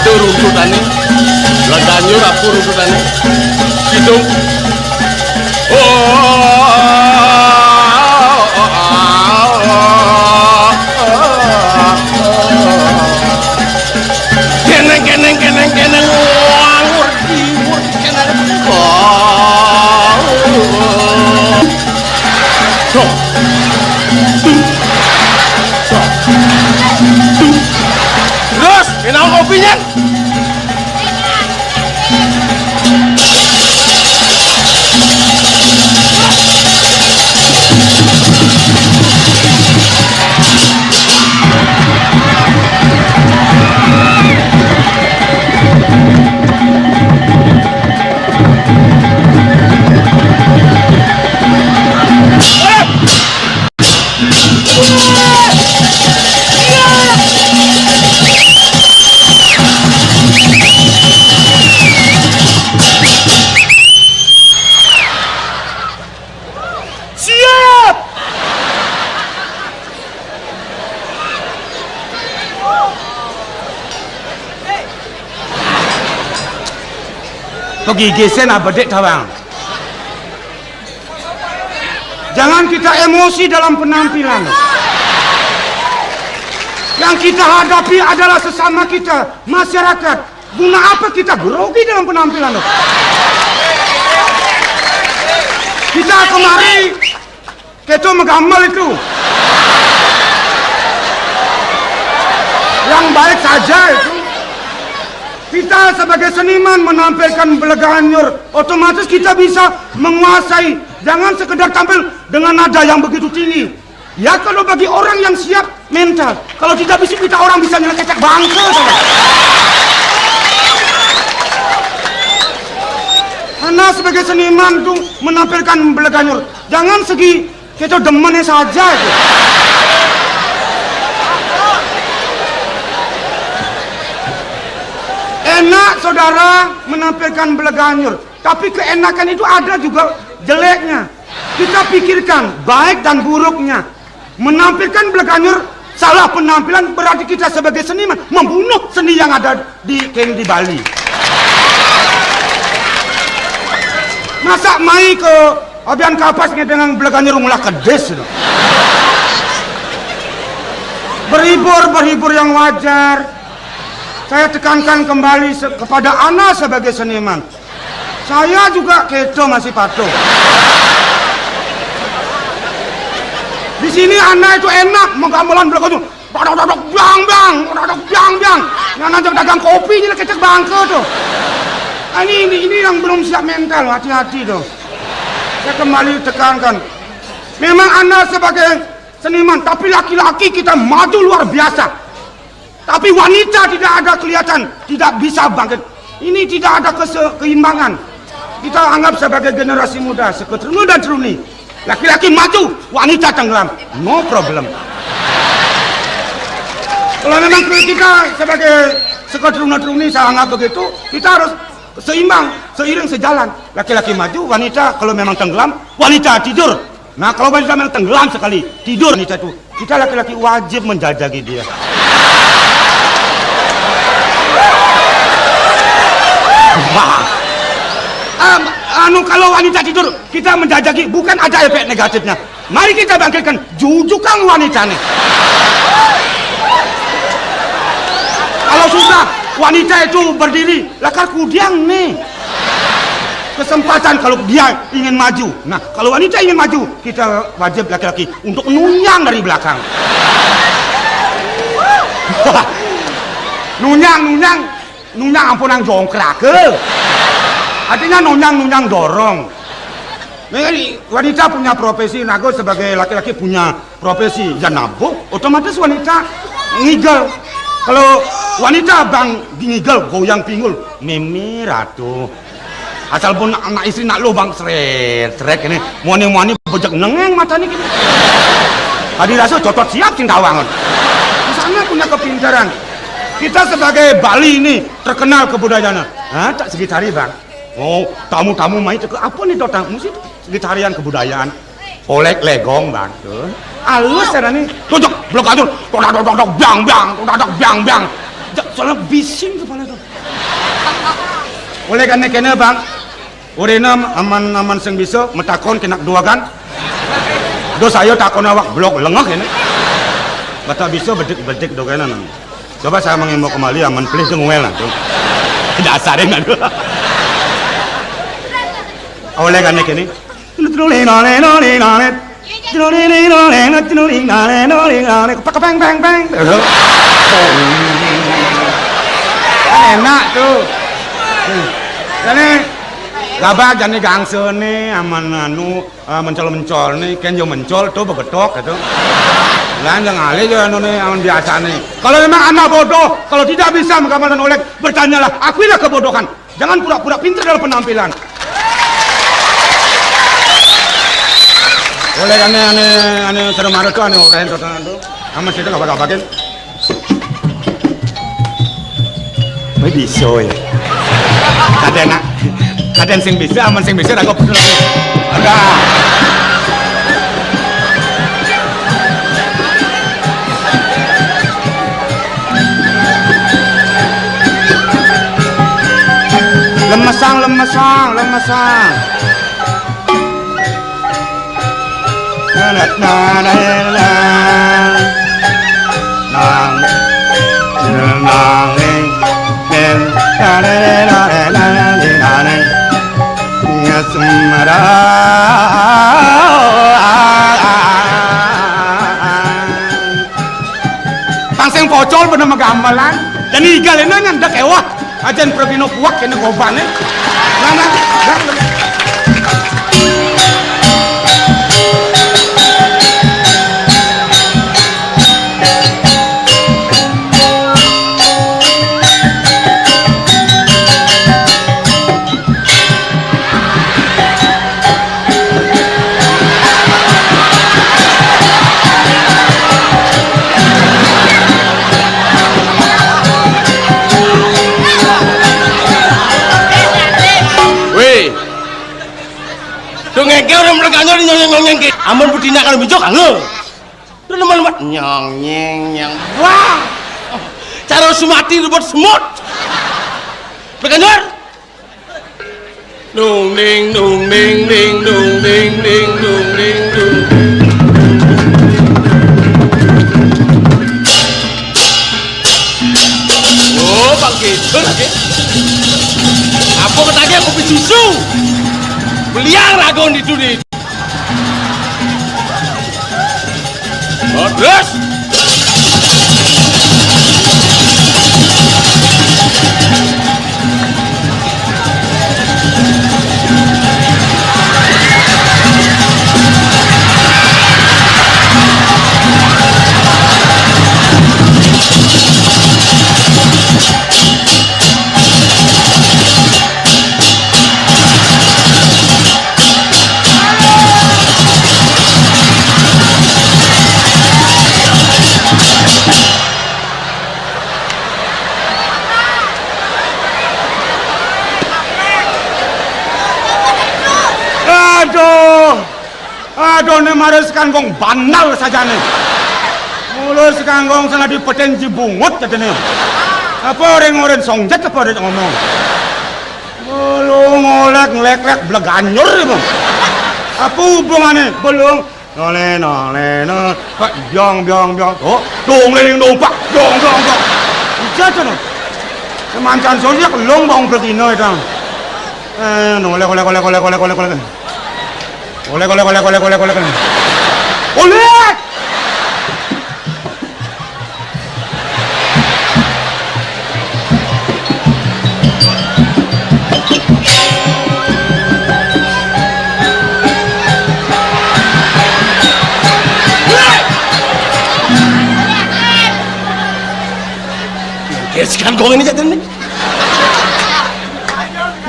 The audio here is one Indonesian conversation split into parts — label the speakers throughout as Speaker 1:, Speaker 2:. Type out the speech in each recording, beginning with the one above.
Speaker 1: Runtutane Leganyur aku runtutane hidung keneng wangur diwur keneng terus kenal kopinya.
Speaker 2: Gigisen apa dek tawang. Jangan kita emosi dalam penampilan. Yang kita hadapi adalah sesama kita, masyarakat. Guna apa kita grogi dalam penampilan? Kita kemari kita menggambar itu yang baik saja itu. Kita sebagai seniman menampilkan Beleganyur, otomatis kita bisa menguasai. Jangan sekedar tampil dengan nada yang begitu tinggi. Ya kalau bagi orang yang siap mental. Kalau tidak bisa kita orang bisa nyelekecek bangke. Karena sebagai seniman tuh menampilkan Beleganyur. Jangan segi kita demennya saja. Itu. Enak saudara menampilkan Beleganyur, tapi keenakan itu ada juga jeleknya. Kita pikirkan baik dan buruknya. Menampilkan Beleganyur salah penampilan berarti kita sebagai seniman membunuh seni yang ada di Bali. Masa mai ke abian kapasnya dengan Beleganyur ngulah kedes. Berhibur yang wajar. Saya tekankan kembali kepada Ana sebagai seniman. Saya juga keto masih patuh. Di sini Ana itu enak menggamelan Beleganyur. Dodok biang. Yang nanti dagang kopi ini kecek bangke tuh. Ini yang belum siap mental, hati-hati tuh. Saya kembali tekankan. Memang Ana sebagai seniman, tapi laki-laki kita maju luar biasa. Tapi wanita tidak ada kelihatan, tidak bisa bangkit. Ini tidak ada keseimbangan. Kita anggap sebagai generasi muda, seketrunu dan teruni. Laki-laki maju, wanita tenggelam. No problem. Kalau memang kita sebagai seketrunu dan teruni, saya anggap begitu, kita harus seimbang, seiring sejalan. Laki-laki maju, wanita kalau memang tenggelam, wanita tidur. Nah kalau wanita memang tenggelam sekali, tidur wanita itu. Kita laki-laki wajib menjajaki dia. Kalau wanita tidur kita menjajaki, bukan ada efek negatifnya. Mari kita bangkitkan jujukan wanita nih. Kalau susah wanita itu berdiri, lakar kudiang nih. Kesempatan kalau dia ingin maju. Nah kalau wanita ingin maju, kita wajib laki-laki untuk nunyang dari belakang. nunyang ampunang jongkrak ke. Artinya nunyang dorong. Wanita punya profesi, nago sebagai laki-laki punya profesi ya nabung, otomatis wanita ngigel. Kalau wanita bang ngigel goyang pinggul, mimi ratu. Asal pun anak istri nak lubang seret ini, moni bejek nengeng mata nih. Tadi rasa cocok siap cintawangan. Misalnya punya kepintaran. Kita sebagai Bali ini terkenal kebudayaannya. Hah, tak segitari bang. Oh, tamu-tamu main ke apa nih dotang? Mesti segitarian kebudayaan. Olek legong bang. Tuh. Alus cara nih. Cocok blok atur. Dok biang. Soalnya bising kepala tuh. Oleh karena kena bang. Urena aman sing bisa metakon kena dua kan. Dos ayo takon awak blok lengok ini. Bata bisa bedik do kena. Coba saya mengimbau kembali aman please ngwel lah tuh. Dasarin kan. Oleh karena kini enak tuh. Jadi gabak jane gangsene aman anu mencol nih kan yo mencol tuh begetok gitu. Lanjang alih ya anu nih aman biasa nih. Kalau memang anak bodoh, kalau tidak bisa menggambarkan oleh bertanyalah, akuilah kebodohan. Jangan pura-pura pintar dalam penampilan. Oleh ane serem marah tuh ane orang itu aman situ gabak-gabakin.ไม่bisa ya. Kaden sing bisa aman sing bisa aku betul. Ada. Lemesang. Pangseng pocol bener gamelan. Dan igalena nyandak ewah. Ajan probino puak kena gobane. Lama.
Speaker 1: Ngeke orang mereka nyong aman budina kalau bijok halo lu lemat nyong wah cara sumati buat semut berkanyor dung ding oh bang gitu lagi apa katanya kopi susu beliang ragon di dunia. Oh, terus. Aduh, ini maris kanggong banal saja nih. Mulus kanggong sangat dipetensi bungut aja nih. Apa orang songjet apa orang ngomong? Lu ngolek ngelek beleganyur itu. Apa hubungannya? Belum. Nole, pak biang. Oh, dong pak, dong. Jatuh nih. Semancan sosial long bang berkino itu. Nole. Oleh.
Speaker 3: Sekan gong ini jatuh nih.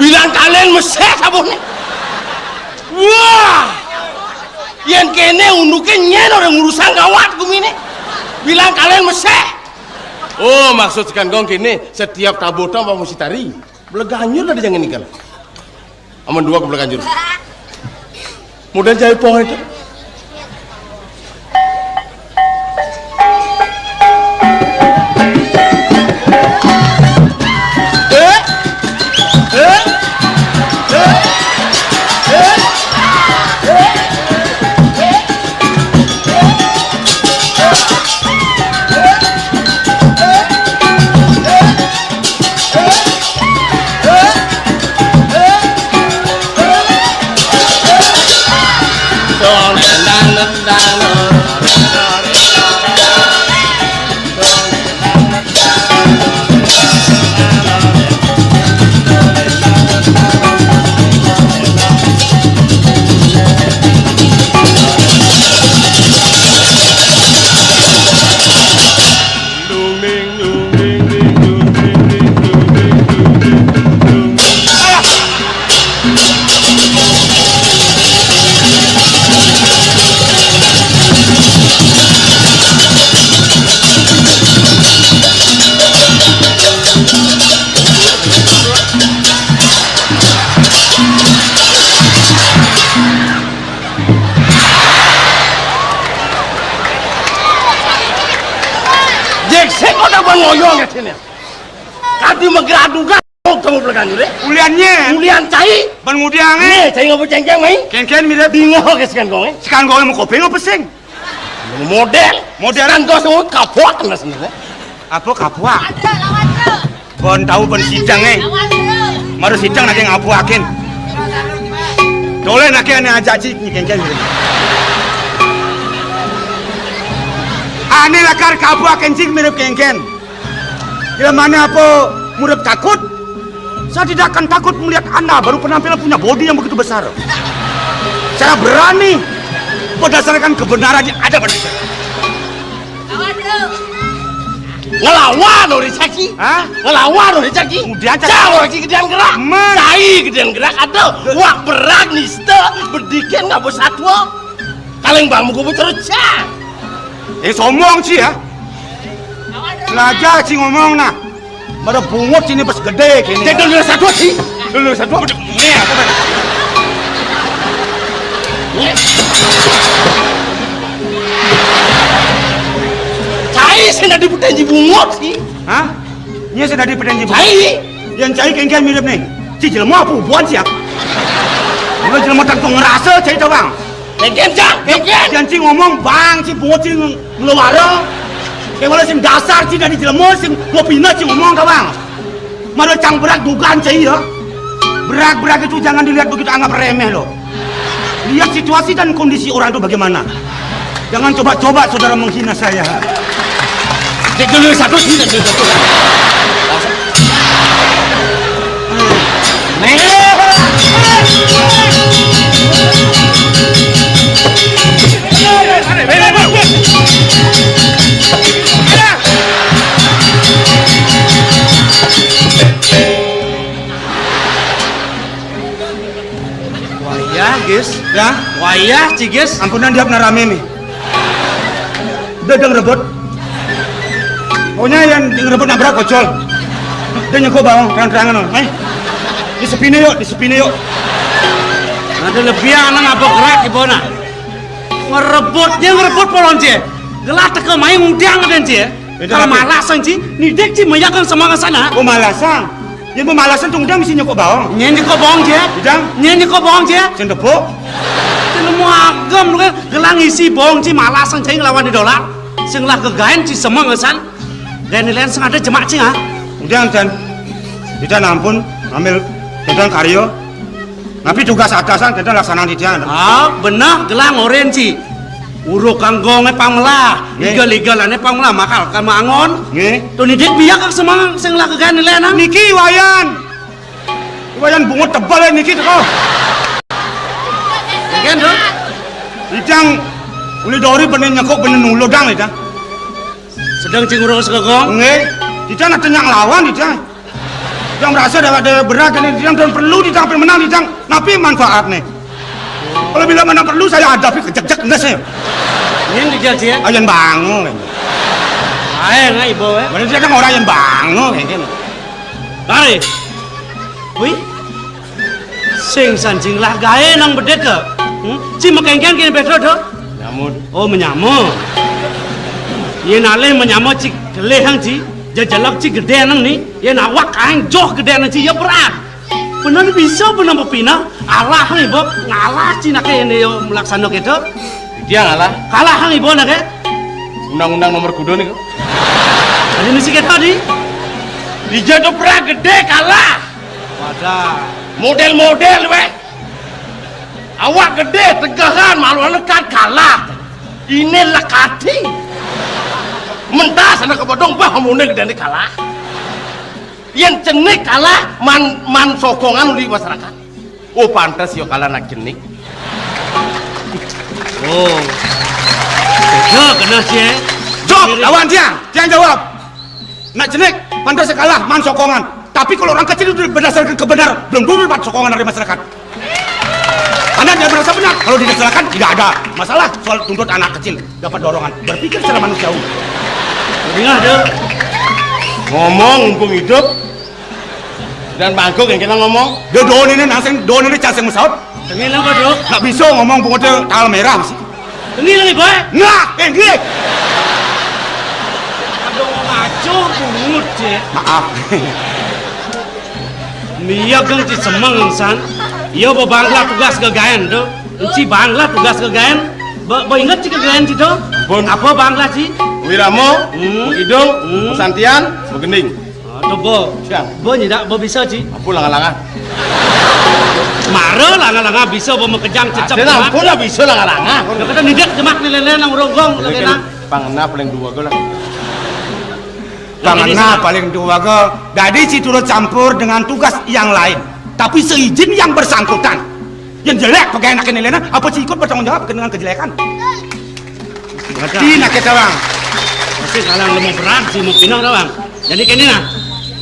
Speaker 3: Bilang kalian mesti sabun nih. Wah, yang kene unduke nyen orang urusan gawat gumi nih. Bilang kalian mesti. Oh, maksud sekan gong kene setiap tabotan apa mesti tari. Beleganyur lah jangan nikal. Aman dua ke beleganyur. Modal jahit pohon itu. Ngoyong ya sini. Kadi megraduga kamu belakang jure.
Speaker 1: Uliannya.
Speaker 3: Ulian cai.
Speaker 1: Ban ngudiange.
Speaker 3: Cai ngopo cengkeng mai.
Speaker 1: Ken mirip
Speaker 3: Bingo ke sekan gong.
Speaker 1: sekarang gong mau kopi apa sing?
Speaker 3: Modelan kau semua kapok kan sebenarnya.
Speaker 1: Apa kapua? Bon tahu bon sidang Maru sidang nak ngapuakin. Dole nak ane ajak cik ni ken. Ane lakar kapuakin cik mirip ken. Bila mana apa murid takut? Saya tidak akan takut melihat Anda baru penampilan punya bodi yang begitu besar. Saya berani berdasarkan kebenaran yang ada pada saya.
Speaker 3: Ngelawan orang caki.
Speaker 1: Hah?
Speaker 3: Ngelawan orang caki.
Speaker 1: Kemudian
Speaker 3: jauh lagi gedean gerak. Cai gedean gerak ada. Wah berat nista berdiken nggak bersatwa. Kaleng bangmu gue bercerca.
Speaker 1: Somong sih ya. Belajar sih ngomong nah. Pada bungut sini pas gede kini.
Speaker 3: Jadi dulu satu sih. Dulu satu.
Speaker 1: Nih apa tadi?
Speaker 3: Cai saya di putenji bungut sih.
Speaker 1: Hah? Nya sudah di pedenji bungut.
Speaker 3: Cai.
Speaker 1: Yang cai kengkian mirip nih. Si jelma apa buan siap? Kalau jelma tak ngerasa cai tu bang.
Speaker 3: Kengkian cak. Kengkian.
Speaker 1: Jangan ngomong bang si bungut si ngeluara. Kalau sing dasar sih dari jelema sing ngopina sih ngomong kau bang. Malah cang berat dugaan cai ya. Berat itu jangan dilihat begitu anggap remeh loh. Lihat situasi dan kondisi orang itu bagaimana. Jangan coba-coba saudara menghina saya.
Speaker 3: Cek dulu satu sih.
Speaker 1: Wayah, guys. Ya,
Speaker 3: Wayah, ciges.
Speaker 1: ampunan dia pernah rame nih. Dadang rebut. Pokoknya yang rebut nabrak kocol. Dia nyekok bawang, terang-terangan loh. Di sepine yuk.
Speaker 3: Ada lebih anak apa gerak di bona. Ngerebut polon cie. Gelat ke main ngudang dan cie. Kalau malasan cie, nidek cie meyakan semangat sana.
Speaker 1: Oh malasan. Yang pemalasan tuh udah mesti nyekok bawang.
Speaker 3: Nyanyi kok bohong cie.
Speaker 1: Bidang.
Speaker 3: Nyanyi kok bohong cie.
Speaker 1: Sendepuk.
Speaker 3: Tenu agam lu kan gelang isi bohong cie malasan cie ngelawan di dolar. Sing lah kegain cie semangat san. Dan nilaian sing ada jemak cie ah.
Speaker 1: Udah dan. Tidak ampun ambil kedan karyo. Tapi tugas atasan kita laksanakan di sana.
Speaker 3: Ah, benar gelang orange. Uruk kanggongnya panglah, liga-ligalane panglah makal kan mangon.
Speaker 1: Nggih.
Speaker 3: Tuh nidik biak semang sing lah kegan nilai
Speaker 1: Niki wayan. Wayan bungut tebal ya niki tuh.
Speaker 3: Kan tuh?
Speaker 1: Idang uli dori bener nyekok bener nulodang idang.
Speaker 3: Sedang cing uruk segegong.
Speaker 1: Nggih.
Speaker 2: Tidak ada yang lawan tidak. Yang merasa dapat berat ini tidak dan perlu tidak menang tidak. Tapi manfaat nih. Kalau bila mana perlu saya hadapi kejek-jek enggak sih.
Speaker 3: Ini dijal sih ya.
Speaker 2: Ayan bangun.
Speaker 3: Ayo nggak ibu ya.
Speaker 2: Berarti dia kan orang yang bangun kayak gini.
Speaker 3: Kali. Wih. Sing sanjing lah gawe nang bedek ke. Si makengken kini betul tu.
Speaker 1: Nyamud.
Speaker 3: Oh menyamuk. Ye nale menyamuk cik gede hang ci. Jajalak cik gede nang ni. Ye nawak hang joh gede nang ci ya berat. Benar bisa benar pina. Allah hang ibu ngalah ci nak ini yo melaksanakan itu.
Speaker 1: Dia ngalah.
Speaker 3: Kalah hang ibu nak.
Speaker 1: Undang-undang nomor kudo nih kok.
Speaker 3: Ini mesti kita di.
Speaker 1: Dia tuh pernah gede kalah.
Speaker 3: Wadah.
Speaker 1: Model-model weh. Awak gede tegahan malu lekat kalah. Ini lekati. Mentas anak kebodong bah ngomongnya gede kalah. Yang cenik kalah man sokongan di masyarakat. Oh pantas yo kalah nak cenik.
Speaker 3: Oh. Ya kena sih.
Speaker 2: Jawab lawan dia. Jangan jawab. Nak jenik pantas kalah man sokongan. Tapi kalau orang kecil itu berdasarkan kebenaran, belum dulu dapat sokongan dari masyarakat. Anda tidak merasa benar. Kalau didasarkan tidak ada masalah soal tuntut anak kecil dapat dorongan. Berpikir secara manusiawi.
Speaker 3: Dengar deh.
Speaker 1: Ngomong mumpung hidup dan bangkok yang kita ngomong.
Speaker 2: Dia doon ini casing musaut.
Speaker 3: Tengil lang ko
Speaker 2: Nak bisa ngomong bunga tanggal merah sih.
Speaker 3: Tengil lang ibu.
Speaker 2: Nah, ini.
Speaker 3: Aduh ngaco bungut je.
Speaker 2: Maaf.
Speaker 3: Miya kang ci semang insan. Iya bo bangla tugas kegayan do. Ci bangla tugas kegayan. Bo ingat ci kegayan ci do?
Speaker 1: Bon.
Speaker 3: Apa bangla ci?
Speaker 1: Wiramo, Hidung, Santian, Begending.
Speaker 3: Tuh bo.
Speaker 1: Siang.
Speaker 3: Bo nyidak bo bisa ci.
Speaker 1: Apa langan-langan?
Speaker 3: Mare langa-langa bisa bo mekejang cecep.
Speaker 1: Ada ampun lah bisa langan-langan.
Speaker 3: Kita nidak jemak nilai nang ronggong lagi nang.
Speaker 1: Pangena paling dua gue lah.
Speaker 2: Karena paling dua ke, jadi si turut campur dengan tugas yang lain. Tapi seizin yang bersangkutan. Yang jelek pakai enak ini lena, apa sih ikut bertanggung jawab dengan kejelekan? Ini nak kita bang.
Speaker 3: Masih kalang lemu berat sih mau pinang dah bang. Jadi kini nah,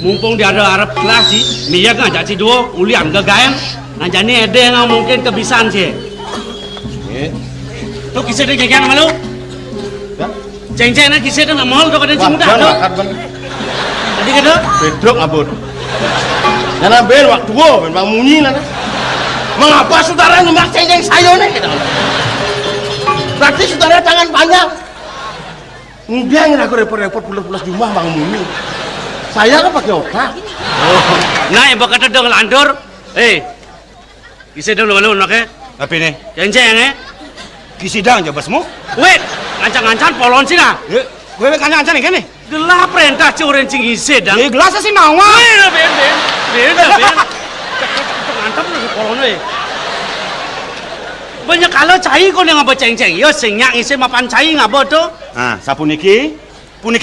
Speaker 3: mumpung dia ada Arab kelas sih, Mia kan jadi dua ulian kegayan. Nah jadi ada yang mungkin kebiasaan sih. Tuh kisah dia kegayan malu. Ceng-ceng nak kisah dia nak mahal tu kadang cimudah tu. Jadi kata?
Speaker 1: Bedok abon. Jangan bel waktu wo, ben bang munyi lah. Mengapa saudara nembak ceng-ceng sayo nih? Berarti saudara tangan panjang. Enggak yang aku repot-repot pulas-pulas di rumah bang munyi. Saya kan pakai otak.
Speaker 3: Oh, nah yang berkata dong landur. Kisah dong lalu nak
Speaker 2: Tapi nih,
Speaker 3: ceng-ceng
Speaker 2: kisidang aja basmu.
Speaker 3: Wait, ngancang-ngancang polon sih nah.
Speaker 2: Gue kancang-kancang nih kan nih.
Speaker 3: Gelah perintah curen cing sedang.
Speaker 2: Gelas sih nawa.
Speaker 3: Ben. Mantap lu polon we. Banyak kalau cai kau yang ngapa ceng-ceng. Yo senyak isi mapan cai ngapa tu?
Speaker 2: Nah, sapuniki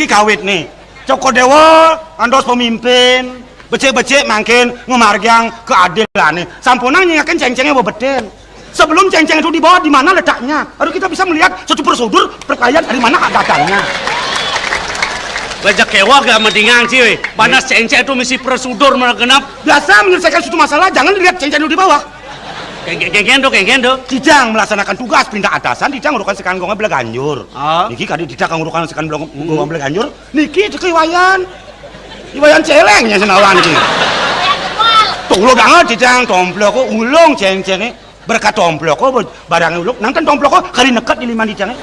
Speaker 2: kawit nih. Coko dewa, andos pemimpin, becek-becek makin ngemargiang keadilan nih. Sampunang nyengakin ceng-cengnya bebeden. Sebelum ceng-ceng itu dibawa di mana letaknya? Baru kita bisa melihat suatu prosedur perkayaan dari mana datangnya.
Speaker 3: Bajak kewah gak mendingan sih we. Panas ceng-ceng itu mesti prosedur menegenap.
Speaker 2: Biasa menyelesaikan suatu masalah, jangan lihat ceng-ceng itu di bawah.
Speaker 3: Kengken do.
Speaker 2: Tidang melaksanakan tugas pindah atasan, tidang ngurukan sekan gonga belaganjur. Niki kadi tidak ngurukan sekan gonga belaganjur. Niki itu iwayan celengnya senawan niki. Tunggu banget tidang tomplok kok ulung ceng-cengnya. Berkat tomplok kok barang uluk nangkan tomplok kok kali nekat di lima dicang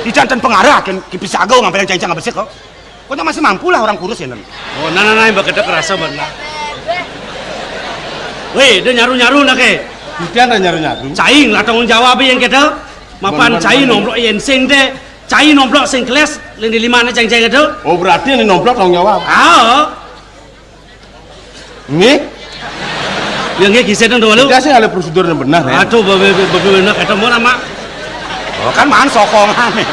Speaker 2: dicantan pengarah kan kipisagau ngambil ceng-ceng nggak bersih kok masih mampu lah orang kurus ya nan.
Speaker 3: Oh nana yang bekerja kerasa benar. Weh dia nyaru nak
Speaker 1: Tidak ada nyaru-nyaru.
Speaker 3: Cai lah tanggung jawab yang kita mapan cai nomplok yang sing deh cai nomplok sing kelas yang di lima na ceng-ceng itu.
Speaker 1: Oh berarti ini nomplok tanggung jawab.
Speaker 3: Ini yang kisah dong dulu.
Speaker 1: Tidak sih ada prosedur yang benar ya.
Speaker 3: Aduh, benar ketemu nama.
Speaker 2: Oh kan man sokongan nih.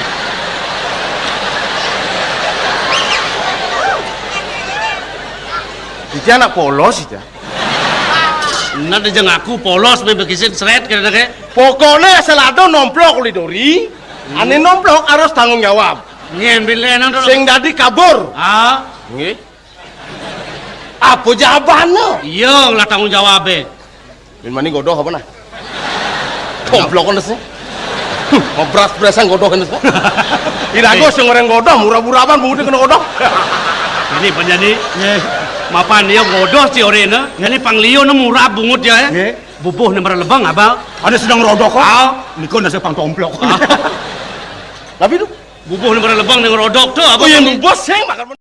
Speaker 1: Dia anak polos itu.
Speaker 3: Nanti jangan aku polos begitu seret kira kira.
Speaker 1: Pokoknya selado nomplok lidori. Ane nomplok harus tanggung jawab.
Speaker 3: Nyen bilen
Speaker 1: Sing dadi kabur.
Speaker 3: Nggih. Apa jawabannya?
Speaker 4: Iya lah tanggung jawab
Speaker 3: Min mani godoh apa nah? Goblok kan sih. Ngobras-brasan godoh kan sih. Irago sing orang godoh murah-murahan budi kena godoh.
Speaker 4: ini penjadi mapan dia godoh si orena ini panglio na murah bungut ya bubuh na maralabang abal
Speaker 1: Ada sedang rodok kok. Niko nasi pang tomplok.
Speaker 3: Tapi tuh
Speaker 4: bubuh na maralabang ng rodok to
Speaker 3: oh
Speaker 4: abal
Speaker 3: yang bos saya makan